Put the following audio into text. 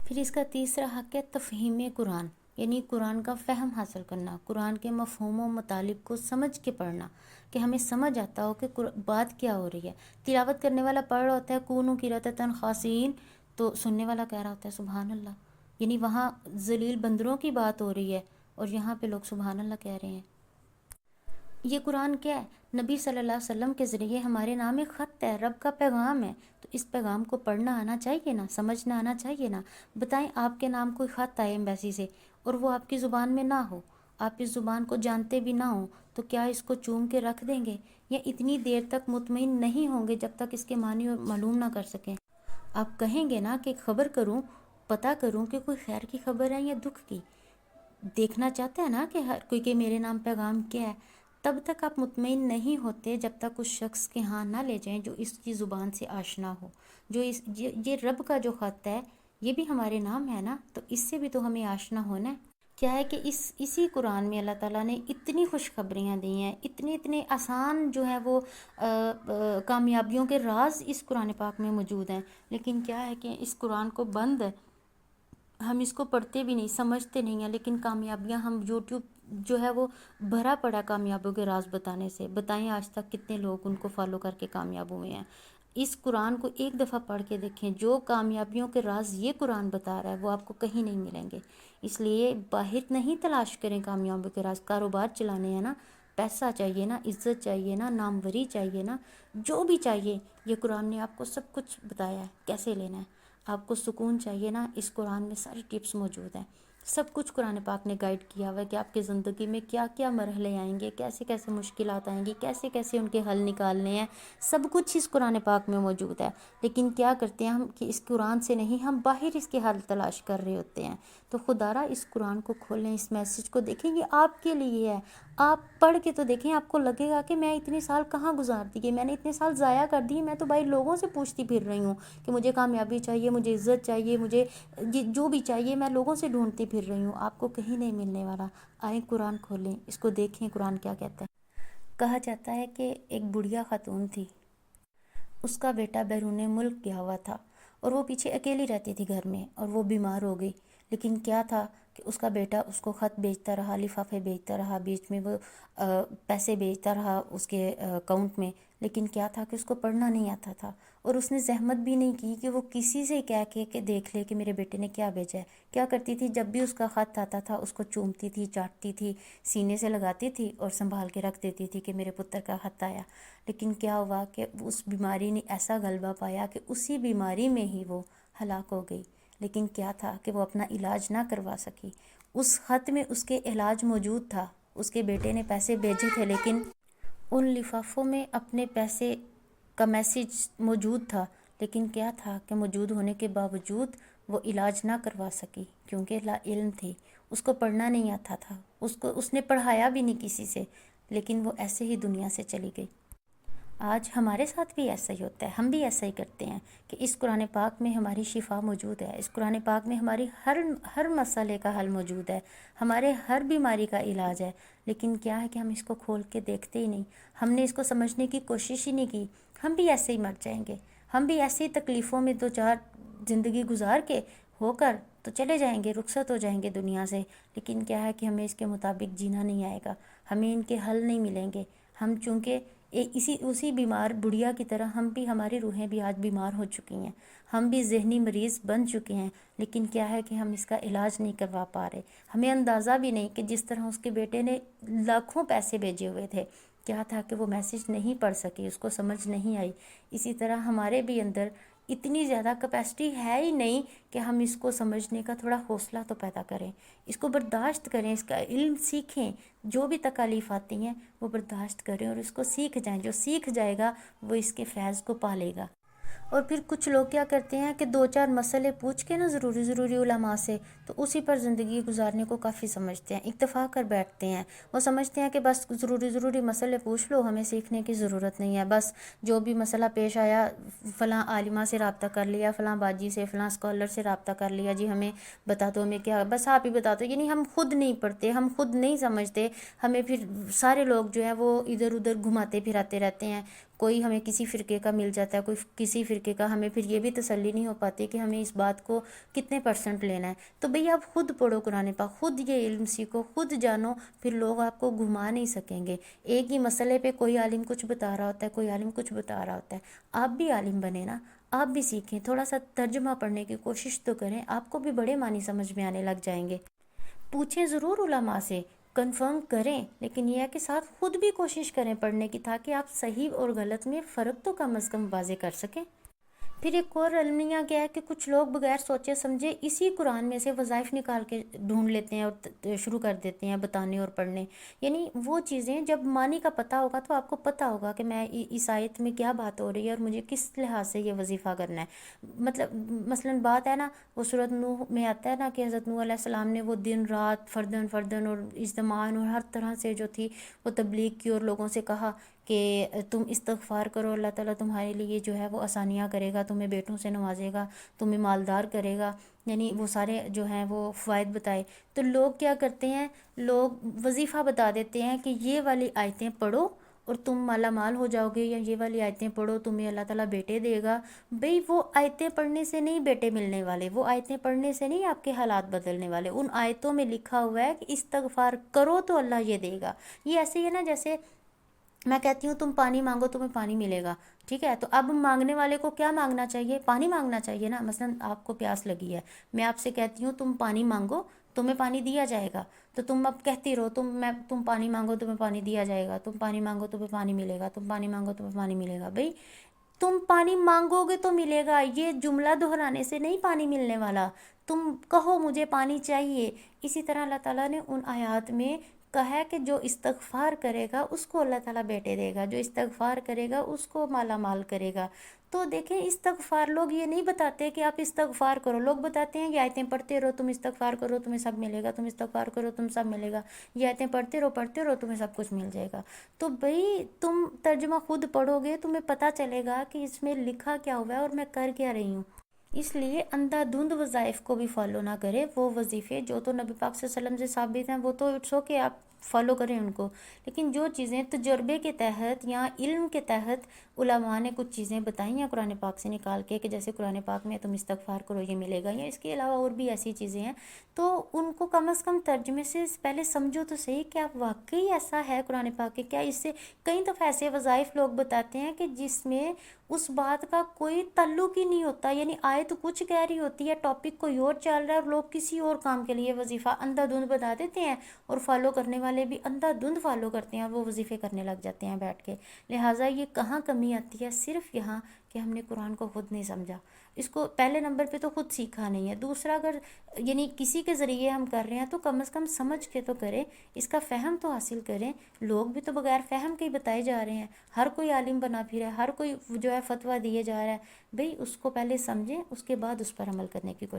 پھر اس کا تیسرا حق ہے تفہیم قرآن، یعنی قرآن کا فہم حاصل کرنا، قرآن کے مفہوم و مطالب کو سمجھ کے پڑھنا، کہ ہمیں سمجھ آتا ہو کہ بات کیا ہو رہی ہے۔ تلاوت کرنے والا پڑھ رہا ہوتا ہے کونوا قراءۃ خاسئین، تو سننے والا کہہ رہا ہوتا ہے سبحان اللہ، یعنی وہاں ذلیل بندروں کی بات ہو رہی ہے اور یہاں پہ لوگ سبحان اللہ کہہ رہے ہیں۔ یہ قرآن کیا ہے؟ نبی صلی اللہ علیہ وسلم کے ذریعے ہمارے نام ایک خط ہے، رب کا پیغام ہے، تو اس پیغام کو پڑھنا آنا چاہیے نا، سمجھنا آنا چاہیے نا۔ بتائیں آپ کے نام کوئی خط آئے ایمبیسی سے اور وہ آپ کی زبان میں نہ ہو، آپ اس زبان کو جانتے بھی نہ ہوں، تو کیا اس کو چوم کے رکھ دیں گے یا اتنی دیر تک مطمئن نہیں ہوں گے جب تک اس کے معنی معلوم نہ کر سکیں؟ آپ کہیں گے نا کہ خبر کروں، پتہ کروں کہ کوئی خیر کی خبر ہے یا دکھ کی، دیکھنا چاہتے ہیں نا کہ ہر کوئی کہ میرے نام پیغام کیا ہے۔ تب تک آپ مطمئن نہیں ہوتے جب تک اس شخص کے ہاں نہ لے جائیں جو اس کی زبان سے آشنا ہو، جو یہ رب کا جو خط ہے یہ بھی ہمارے نام ہے نا، تو اس سے بھی تو ہمیں آشنا ہونا ہے۔ کیا ہے کہ اسی قرآن میں اللہ تعالیٰ نے اتنی خوشخبریاں دی ہیں، اتنے آسان جو ہیں وہ کامیابیوں کے راز اس قرآن پاک میں موجود ہیں، لیکن کیا ہے کہ اس قرآن کو بند ہے، ہم اس کو پڑھتے بھی نہیں، سمجھتے نہیں ہیں، لیکن کامیابیاں ہم یوٹیوب جو ہے وہ بھرا پڑا کامیابیوں کے راز بتانے سے۔ بتائیں آج تک کتنے لوگ ان کو فالو کر کے کامیاب ہوئے ہیں۔ اس قرآن کو ایک دفعہ پڑھ کے دیکھیں، جو کامیابیوں کے راز یہ قرآن بتا رہا ہے وہ آپ کو کہیں نہیں ملیں گے۔ اس لیے باہر نہیں تلاش کریں کامیابیوں کے راز، کاروبار چلانے ہیں نا، پیسہ چاہیے نا، عزت چاہیے نا، ناموری چاہیے نا، جو بھی چاہیے یہ قرآن نے آپ کو سب کچھ بتایا ہے کیسے لینا ہے۔ آپ کو سکون چاہیے نا، اس قرآن میں ساری ٹپس موجود ہیں، سب کچھ قرآن پاک نے گائیڈ کیا ہوا ہے کہ آپ کی زندگی میں کیا کیا مرحلے آئیں گے، کیسے کیسے مشکلات آئیں گی، کیسے کیسے ان کے حل نکالنے ہیں، سب کچھ اس قرآن پاک میں موجود ہے۔ لیکن کیا کرتے ہیں ہم کہ اس قرآن سے نہیں، ہم باہر اس کے حل تلاش کر رہے ہوتے ہیں۔ تو خدا را اس قرآن کو کھولیں، اس میسج کو دیکھیں، یہ آپ کے لیے ہے۔ آپ پڑھ کے تو دیکھیں، آپ کو لگے گا کہ میں اتنے سال کہاں گزار دی، میں نے اتنے سال ضائع کر دیے، میں تو بھائی لوگوں سے پوچھتی پھر رہی ہوں کہ مجھے کامیابی چاہیے، مجھے عزت چاہیے، مجھے جو بھی چاہیے میں لوگوں سے ڈھونڈتی پھر رہی ہوں، آپ کو کہیں نہیں ملنے والا۔ آئیں قرآن کھولیں، اس کو دیکھیں قرآن کیا کہتا ہے۔ کہا جاتا ہے کہ ایک بڑھیا خاتون تھی، اس کا بیٹا بیرون ملک گیا ہوا تھا اور وہ پیچھے اکیلی رہتی تھی گھر میں، اور وہ بیمار ہو گئی۔ لیکن کیا تھا کہ اس کا بیٹا اس کو خط بھیجتا رہا، لفافے بھیجتا رہا، بیچ میں وہ پیسے بھیجتا رہا اس کے اکاؤنٹ میں، لیکن کیا تھا کہ اس کو پڑھنا نہیں آتا تھا، اور اس نے زحمت بھی نہیں کی کہ وہ کسی سے کہہ کے دیکھ لے کہ میرے بیٹے نے کیا بھیجا ہے۔ کیا کرتی تھی، جب بھی اس کا خط آتا تھا اس کو چومتی تھی، چاٹتی تھی، سینے سے لگاتی تھی اور سنبھال کے رکھ دیتی تھی کہ میرے پتر کا خط آیا۔ لیکن کیا ہوا کہ اس بیماری نے ایسا غلبہ پایا کہ اسی بیماری میں ہی وہ ہلاک ہو گئی۔ لیکن کیا تھا کہ وہ اپنا علاج نہ کروا سکی، اس خط میں اس کے علاج موجود تھا، اس کے بیٹے نے پیسے بھیجے تھے، لیکن ان لفافوں میں اپنے پیسے کا میسج موجود تھا، لیکن کیا تھا کہ موجود ہونے کے باوجود وہ علاج نہ کروا سکی کیونکہ لا علم تھی، اس کو پڑھنا نہیں آتا تھا، اس نے پڑھایا بھی نہیں کسی سے، لیکن وہ ایسے ہی دنیا سے چلی گئی۔ آج ہمارے ساتھ بھی ایسا ہی ہوتا ہے، ہم بھی ایسا ہی کرتے ہیں کہ اس قرآن پاک میں ہماری شفا موجود ہے، اس قرآن پاک میں ہماری ہر مسئلے کا حل موجود ہے، ہمارے ہر بیماری کا علاج ہے، لیکن کیا ہے کہ ہم اس کو کھول کے دیکھتے ہی نہیں، ہم نے اس کو سمجھنے کی کوشش ہی نہیں کی۔ ہم بھی ایسے ہی مر جائیں گے، ہم بھی ایسے ہی تکلیفوں میں دو چار زندگی گزار کے ہو کر تو چلے جائیں گے، رخصت ہو جائیں گے دنیا سے، لیکن کیا ہے کہ ہمیں اس کے مطابق جینا نہیں آئے گا، ہمیں ان کے حل نہیں ملیں گے۔ ہم چونکہ اسی بیمار بڑھیا کی طرح ہماری روحیں بھی آج بیمار ہو چکی ہیں، ہم بھی ذہنی مریض بن چکے ہیں، لیکن کیا ہے کہ ہم اس کا علاج نہیں کروا پا رہے۔ ہمیں اندازہ بھی نہیں کہ جس طرح اس کے بیٹے نے لاکھوں پیسے بھیجے ہوئے تھے، کیا تھا کہ وہ میسج نہیں پڑھ سکی، اس کو سمجھ نہیں آئی۔ اسی طرح ہمارے بھی اندر اتنی زیادہ کیپیسٹی ہے ہی نہیں کہ ہم اس کو سمجھنے کا تھوڑا حوصلہ تو پیدا کریں، اس کو برداشت کریں، اس کا علم سیکھیں، جو بھی تکالیف آتی ہیں وہ برداشت کریں اور اس کو سیکھ جائیں۔ جو سیکھ جائے گا وہ اس کے فیض کو پا لے گا۔ اور پھر کچھ لوگ کیا کرتے ہیں کہ دو چار مسئلے پوچھ کے نا ضروری علماء سے، تو اسی پر زندگی گزارنے کو کافی سمجھتے ہیں، اکتفا کر بیٹھتے ہیں، وہ سمجھتے ہیں کہ بس ضروری مسئلے پوچھ لو، ہمیں سیکھنے کی ضرورت نہیں ہے، بس جو بھی مسئلہ پیش آیا فلاں عالمہ سے رابطہ کر لیا، فلاں باجی سے، فلاں اسکالر سے رابطہ کر لیا، جی ہمیں بتا دو، ہمیں کیا، بس آپ ہی بتا دو، یعنی ہم خود نہیں پڑھتے، ہم خود نہیں سمجھتے، ہمیں پھر سارے لوگ جو ہیں وہ ادھر ادھر گھماتے پھراتے رہتے ہیں۔ کوئی ہمیں کسی فرقے کا مل جاتا ہے، کوئی کسی فرقے کا، ہمیں پھر یہ بھی تسلی نہیں ہو پاتی کہ ہمیں اس بات کو کتنے پرسنٹ لینا ہے۔ تو بھئی آپ خود پڑھو قرآن پاک، خود یہ علم سیکھو، خود جانو، پھر لوگ آپ کو گھما نہیں سکیں گے۔ ایک ہی مسئلے پہ کوئی عالم کچھ بتا رہا ہوتا ہے، کوئی عالم کچھ بتا رہا ہوتا ہے، آپ بھی عالم بنے نا، آپ بھی سیکھیں، تھوڑا سا ترجمہ پڑھنے کی کوشش تو کریں، آپ کو بھی بڑے معنی سمجھ میں آنے لگ جائیں گے۔ پوچھیں ضرور علماء سے، کنفرم کریں، لیکن یہ ہے کہ ساتھ خود بھی کوشش کریں پڑھنے کی، تاکہ آپ صحیح اور غلط میں فرق تو کم از کم واضح کر سکیں۔ پھر ایک اور المیہ کیا ہے کہ کچھ لوگ بغیر سوچے سمجھے اسی قرآن میں سے وظائف نکال کے ڈھونڈ لیتے ہیں اور شروع کر دیتے ہیں بتانے اور پڑھنے۔ یعنی وہ چیزیں جب معنی کا پتہ ہوگا تو آپ کو پتہ ہوگا کہ میں اس آیت میں کیا بات ہو رہی ہے اور مجھے کس لحاظ سے یہ وظیفہ کرنا ہے۔ مطلب مثلاً بات ہے نا، وہ سورۃ نوح میں آتا ہے نا کہ حضرت نوح علیہ السلام نے وہ دن رات فرداً فرداً اور اجتماعاً اور ہر طرح سے جو تھی وہ تبلیغ کی اور لوگوں سے کہا کہ تم استغفار کرو، اللہ تعالیٰ تمہارے لیے جو ہے وہ آسانیاں کرے گا، تمہیں بیٹوں سے نوازے گا، تمہیں مالدار کرے گا، یعنی وہ سارے جو ہیں وہ فوائد بتائے۔ تو لوگ کیا کرتے ہیں، لوگ وظیفہ بتا دیتے ہیں کہ یہ والی آیتیں پڑھو اور تم مالا مال ہو جاؤ گے، یا یہ والی آیتیں پڑھو تمہیں اللہ تعالیٰ بیٹے دے گا۔ بھئی وہ آیتیں پڑھنے سے نہیں بیٹے ملنے والے، وہ آیتیں پڑھنے سے نہیں آپ کے حالات بدلنے والے۔ ان آیتوں میں لکھا ہوا ہے کہ استغفار کرو تو اللہ یہ دے گا۔ یہ ایسے ہی ہے نا، جیسے میں کہتی ہوں تم پانی مانگو تمہیں پانی ملے گا، ٹھیک ہے؟ تو اب مانگنے والے کو کیا مانگنا چاہیے؟ پانی مانگنا چاہیے نا۔ مثلا آپ کو پیاس لگی ہے، میں آپ سے کہتی ہوں تم پانی مانگو، تمہیں پانی دیا جائے گا، تو تم اب کہتی رہو تم پانی مانگو تمہیں پانی دیا جائے گا، تم پانی مانگو تمہیں پانی ملے گا، تم پانی مانگو تمہیں پانی ملے گا۔ بھئی تم پانی مانگو گے تو ملے گا، یہ جملہ دہرانے سے نہیں پانی ملنے والا، تم کہو مجھے پانی چاہیے۔ اسی طرح اللہ تعالیٰ نے ان آیات میں کہا ہے کہ جو استغفار کرے گا اس کو اللہ تعالیٰ بیٹے دے گا، جو استغفار کرے گا اس کو مالا مال کرے گا۔ تو دیکھیں استغفار، لوگ یہ نہیں بتاتے کہ آپ استغفار کرو، لوگ بتاتے ہیں یہ آیتیں پڑھتے رہو، تم استغفار کرو تمہیں سب ملے گا، تم استغفار کرو تم سب ملے گا، یہ آیتیں پڑھتے رہو تمہیں سب کچھ مل جائے گا۔ تو بھئی تم ترجمہ خود پڑھو گے، تمہیں پتہ چلے گا کہ اس میں لکھا کیا ہوا ہے اور میں کر کیا رہی ہوں۔ اس لیے اندھا دھند وظائف کو بھی فالو نہ کرے، وہ وظیفے جو تو نبی پاک صلی اللہ علیہ وسلم سے ثابت ہیں وہ تو اٹس اوکے، آپ فالو کریں ان کو، لیکن جو چیزیں تجربے کے تحت یا علم کے تحت علماء نے کچھ چیزیں بتائی ہیں قرآن پاک سے نکال کے، کہ جیسے قرآن پاک میں تم استغفار کرو یہ ملے گا، یا اس کے علاوہ اور بھی ایسی چیزیں ہیں، تو ان کو کم از کم ترجمے سے پہلے سمجھو تو صحیح کہ آپ واقعی ایسا ہے قرآن پاک کے کیا۔ اس سے کئی دفعہ ایسے وظائف لوگ بتاتے ہیں کہ جس میں اس بات کا کوئی تعلق ہی نہیں ہوتا، یعنی آیت کچھ کہہ رہی ہوتی ہے، ٹاپک کوئی اور چل رہا ہے، اور لوگ کسی اور کام کے لیے وظیفہ اندھا دھند بتا دیتے ہیں، اور فالو کرنے والے بھی اندھا دھند فالو کرتے ہیں، وہ وظیفے کرنے لگ جاتے ہیں بیٹھ کے۔ لہٰذا یہ کہاں کمی آتی ہے؟ صرف یہاں کہ ہم نے قرآن کو خود نہیں سمجھا، اس کو پہلے نمبر پہ تو خود سیکھا نہیں ہے، دوسرا اگر یعنی کسی کے ذریعے ہم کر رہے ہیں تو کم از کم سمجھ کے تو کریں، اس کا فہم تو حاصل کریں۔ لوگ بھی تو بغیر فہم کے ہی بتائے جا رہے ہیں، ہر کوئی عالم بنا پھر ہے، ہر کوئی جو ہے فتویٰ دیے جا رہا ہے، بھئی اس کو پہلے سمجھیں، اس کے بعد اس پر عمل کرنے کی کوشش